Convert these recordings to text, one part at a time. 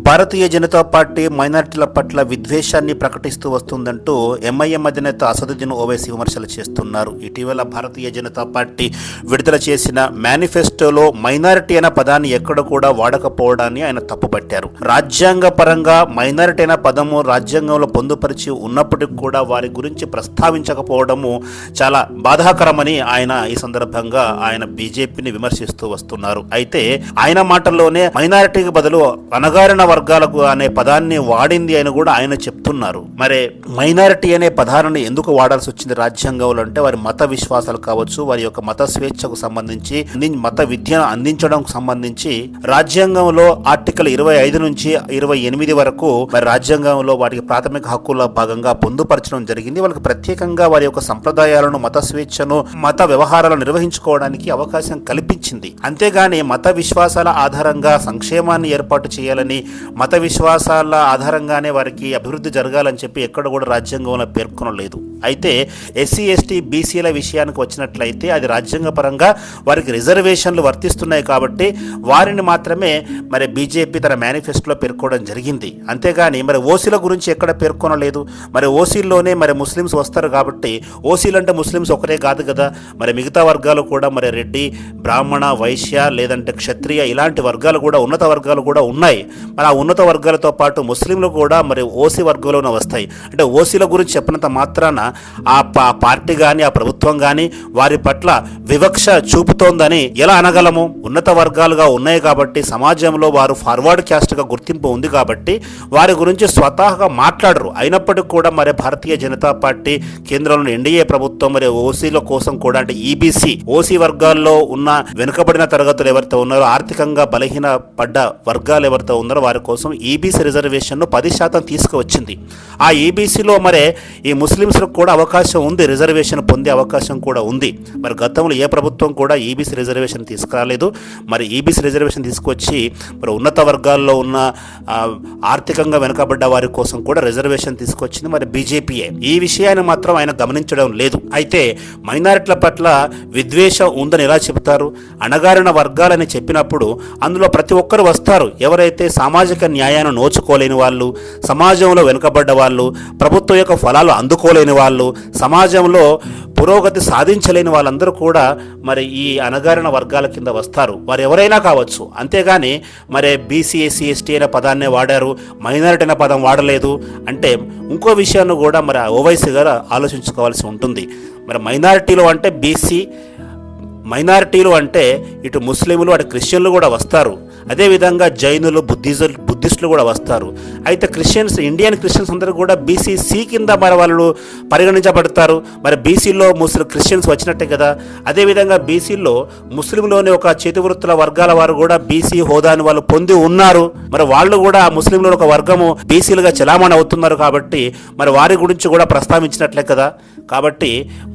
Bharatiya Janata party మైనారిటీల పట్ల విద్వేషాన్ని ప్రకటిస్తూ వస్తుందంటూ ఎంఐఎం అధినేత అసదుద్దీన్ ఓవైసీ విమర్శలు చేస్తున్నారు. ఇటీవల భారతీయ జనతా పార్టీ విడుదల చేసిన మేనిఫెస్టోలో మైనారిటీ అనే పదాన్ని ఎక్కడ కూడా వాడకపోవడాన్ని ఆయన తప్పుపట్టారు. రాజ్యాంగ పరంగా మైనారిటీ అనే పదము రాజ్యాంగంలో పొందుపరిచి ఉన్నప్పటికీ కూడా వారి గురించి ప్రస్తావించకపోవడము చాలా బాధాకరమని ఆయన ఈ సందర్భంగా ఆయన బీజేపీని విమర్శిస్తూ వస్తున్నారు. అయితే ఆయన మాటల్లోనే మైనారిటీకి బదులు అణగారిన వర్గాలకు అనే పదాన్ని వాడింది అని కూడా ఆయన చెప్తున్నారు. మరి మైనారిటీ అనే పదాన్ని ఎందుకు వాడాల్సి వచ్చింది రాజ్యాంగంలో అంటే వారి మత విశ్వాసాలు కావచ్చు, వారి యొక్క మత స్వేచ్ఛకు సంబంధించి, మత విద్యను అందించడం సంబంధించి రాజ్యాంగంలో ఆర్టికల్ 25 నుంచి 28 వరకు మరి రాజ్యాంగంలో వారికి ప్రాథమిక హక్కుల భాగంగా పొందుపరచడం జరిగింది. వాళ్ళకి ప్రత్యేకంగా వారి యొక్క సంప్రదాయాలను, మత స్వేచ్ఛను, మత వ్యవహారాలను నిర్వహించుకోవడానికి అవకాశం కల్పించింది. అంతేగాని మత విశ్వాసాల ఆధారంగా సంక్షేమాన్ని ఏర్పాటు చేయాలని, మత విశ్వాసాల ఆధారంగానే వారికి అభివృద్ధి జరగాలని చెప్పి ఎక్కడ కూడా రాజ్యాంగంలో పేర్కొనలేదు. అయితే ఎస్సీ ఎస్టీ బీసీల విషయానికి వచ్చినట్లయితే అది రాజ్యాంగ పరంగా వారికి రిజర్వేషన్లు వర్తిస్తున్నాయి కాబట్టి వారిని మాత్రమే మరి బీజేపీ తన మేనిఫెస్టోలో పేర్కోవడం జరిగింది. అంతేగాని మరి ఓసీల గురించి ఎక్కడ పేర్కొనలేదు. మరి ఓసీల్లోనే మరి ముస్లిమ్స్ వస్తారు కాబట్టి ఓసీలు అంటే ముస్లిమ్స్ ఒకరే కాదు కదా, మరి మిగతా వర్గాలు కూడా మరి రెడ్డి, బ్రాహ్మణ, వైశ్య లేదంటే క్షత్రియ ఇలాంటి వర్గాలు కూడా, ఉన్నత వర్గాలు కూడా ఉన్నాయి. మరి ఆ ఉన్నత వర్గాలతో పాటు ముస్లింలు కూడా మరి ఓసీ వర్గంలోనే వస్తాయి. అంటే ఓసీల గురించి చెప్పినంత మాత్రాన ఆ పార్టీ కానీ ఆ ప్రభుత్వం కానీ వారి పట్ల వివక్ష చూపుతోందని ఎలా అనగలము? ఉన్నత వర్గాలుగా ఉన్నాయి కాబట్టి సమాజంలో వారు ఫార్వర్డ్ క్యాస్ట్గా గుర్తింపు ఉంది కాబట్టి వారి గురించి స్వతహాగా మాట్లాడరు. అయినప్పటికీ కూడా మరి భారతీయ జనతా పార్టీ కేంద్రంలో ఎన్డీఏ ప్రభుత్వం మరి ఓసీల కోసం కూడా అంటే ఈబీసీ, ఓసీ వర్గాల్లో ఉన్న వెనుకబడిన తరగతులు ఎవరితో ఉన్నారో, ఆర్థికంగా బలహీన పడ్డ వర్గాలు ఎవరితో ఉన్నారో వారి కోసం ఈబీసీ రిజర్వేషన్ను 10% తీసుకువచ్చింది. ఆ ఈబీసీలో మరి ఈ ముస్లిమ్స్లకు కూడా అవకాశం ఉంది, రిజర్వేషన్ పొందే అవకాశం కూడా ఉంది. మరి గతంలో ఏ ప్రభుత్వం కూడా ఈబీసీ రిజర్వేషన్ తీసుకురాలేదు. మరి ఈబీసీ రిజర్వేషన్ తీసుకొచ్చి మరి ఉన్నత వర్గాల్లో ఉన్న ఆర్థికంగా వెనుకబడ్డ వారి కోసం కూడా రిజర్వేషన్ తీసుకొచ్చింది మరి బీజేపీయే. ఈ విషయాన్ని మాత్రం ఆయన గమనించడం లేదు. అయితే మైనారిటీల పట్ల విద్వేషం ఉందని ఎలా చెబుతారు? అణగారిన వర్గాలని చెప్పినప్పుడు అందులో ప్రతి ఒక్కరు వస్తారు. ఎవరైతే సామాజిక న్యాయాన్ని నోచుకోలేని వాళ్ళు, సమాజంలో వెనుకబడ్డ వాళ్ళు, ప్రభుత్వం యొక్క ఫలాలు అందుకోలేని వాళ్ళు, సమాజంలో పురోగతి సాధించలేని వాళ్ళందరూ కూడా మరి ఈ అణగారిన వర్గాల కింద వస్తారు. వారు ఎవరైనా కావచ్చు. అంతేగాని మరి బీసీ, ఎస్సీ, ఎస్టీ అనే పదాన్నే వాడారు, మైనారిటీ అనే పదం వాడలేదు అంటే ఇంకో విషయాన్ని కూడా మరి ఓవైసీ గారు ఆలోచించుకోవాల్సి ఉంటుంది. మరి మైనారిటీలు అంటే బీసీ, మైనారిటీలు అంటే ఇటు ముస్లింలు అటు క్రిస్టియన్లు కూడా వస్తారు. అదేవిధంగా జైనులు, బుద్ధిస్టులు కూడా వస్తారు. అయితే క్రిస్టియన్స్, ఇండియన్ క్రిస్టియన్స్ అందరూ కూడా బీసీసీ కింద మరి వాళ్ళు పరిగణించబడతారు. మరి బీసీలో క్రిస్టియన్స్ వచ్చినట్టే కదా. అదేవిధంగా బీసీలో ముస్లింలోని ఒక చేతివృత్తుల వర్గాల వారు కూడా బీసీ హోదాని వాళ్ళు పొంది ఉన్నారు. మరి వాళ్ళు కూడా ముస్లింలో ఒక వర్గము బీసీలుగా చలామణి అవుతున్నారు కాబట్టి మరి వారి గురించి కూడా ప్రస్తావించినట్లే కదా. కాబట్టి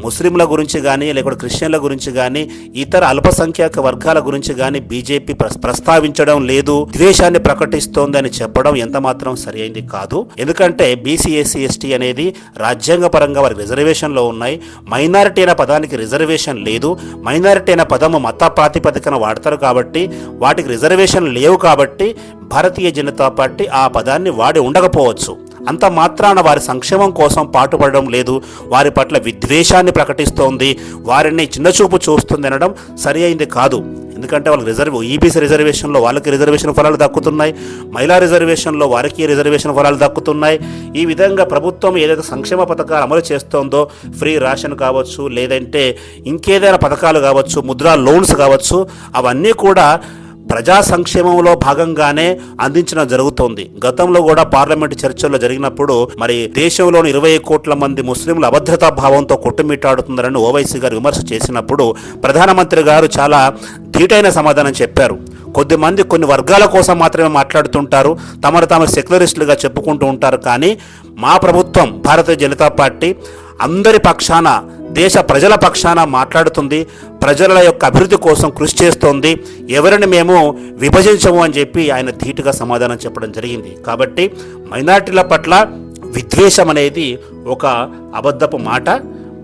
ముస్లింల గురించి కానీ లేకపోతే క్రిస్టియన్ల గురించి కానీ ఇతర అల్పసంఖ్యాక వర్గాల గురించి కానీ బీజేపీ ప్రస్తావించడం లేదు, ద్వేషాన్ని ప్రకటిస్తోందని చెప్పడం ఎంత మాత్రం సరి అయింది కాదు. ఎందుకంటే బీసీ, ఎస్సీ, ఎస్టీ అనేది రాజ్యాంగ పరంగా వారికి రిజర్వేషన్లో ఉన్నాయి. మైనారిటీ అనే పదానికి రిజర్వేషన్ లేదు. మైనారిటీ అనే పదము మత ప్రాతిపదికన వాడతారు కాబట్టి వాటికి రిజర్వేషన్ లేవు కాబట్టి భారతీయ జనతా పార్టీ ఆ పదాన్ని వాడి ఉండకపోవచ్చు. అంత మాత్రాన వారి సంక్షేమం కోసం పాటుపడడం లేదు, వారి పట్ల విద్వేషాన్ని ప్రకటిస్తోంది, వారిని చిన్నచూపు చూస్తుంది అనడం సరి అయింది కాదు. ఎందుకంటే వాళ్ళకి ఈబీసీ రిజర్వేషన్లో వాళ్ళకి రిజర్వేషన్ ఫలాలు దక్కుతున్నాయి, మహిళా రిజర్వేషన్లో వారికి రిజర్వేషన్ ఫలాలు దక్కుతున్నాయి. ఈ విధంగా ప్రభుత్వం ఏదైతే సంక్షేమ పథకాలు అమలు చేస్తోందో, ఫ్రీ రేషన్ కావచ్చు, లేదంటే ఇంకేదైనా పథకాలు కావచ్చు, ముద్రా లోన్స్ కావచ్చు, అవన్నీ కూడా ప్రజా సంక్షేమంలో భాగంగానే అందించడం జరుగుతోంది. గతంలో కూడా పార్లమెంటు చర్చల్లో జరిగినప్పుడు మరి దేశంలోని 20 కోట్ల మంది ముస్లింలు అభద్రతా భావంతో కొట్టుమిట్టాడుతున్నారని ఓవైసీ గారు విమర్శ చేసినప్పుడు ప్రధానమంత్రి గారు చాలా ధీటైన సమాధానం చెప్పారు. కొద్దిమంది కొన్ని వర్గాల కోసం మాత్రమే మాట్లాడుతుంటారు, తమను తాము సెక్యులరిస్టులుగా చెప్పుకుంటూ ఉంటారు. కానీ మా ప్రభుత్వం భారతీయ జనతా పార్టీ అందరి పక్షాన, దేశ ప్రజల పక్షాన మాట్లాడుతుంది, ప్రజల యొక్క అభివృద్ధి కోసం కృషి చేస్తోంది, ఎవరిని మేము విభజించము అని చెప్పి ఆయన ధీటుగా సమాధానం చెప్పడం జరిగింది. కాబట్టి మైనారిటీల పట్ల విద్వేషం అనేది ఒక అబద్ధపు మాట.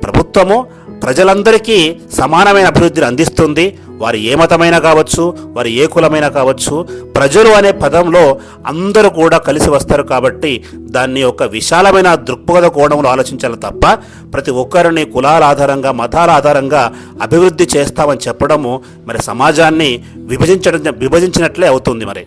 ప్రభుత్వము ప్రజలందరికీ సమానమైన అభివృద్ధిని అందిస్తుంది. వారు ఏ మతమైనా కావచ్చు, వారు ఏ కులమైనా కావచ్చు, ప్రజలు అనే పదంలో అందరూ కూడా కలిసి వస్తారు. కాబట్టి దాన్ని ఒక విశాలమైన దృక్పథ కోణంలో ఆలోచించాలి తప్ప ప్రతి ఒక్కరిని కులాల ఆధారంగా, మతాల ఆధారంగా అభివృద్ధి చేస్తామని చెప్పడము మరి సమాజాన్ని విభజించినట్లే అవుతుంది మరి.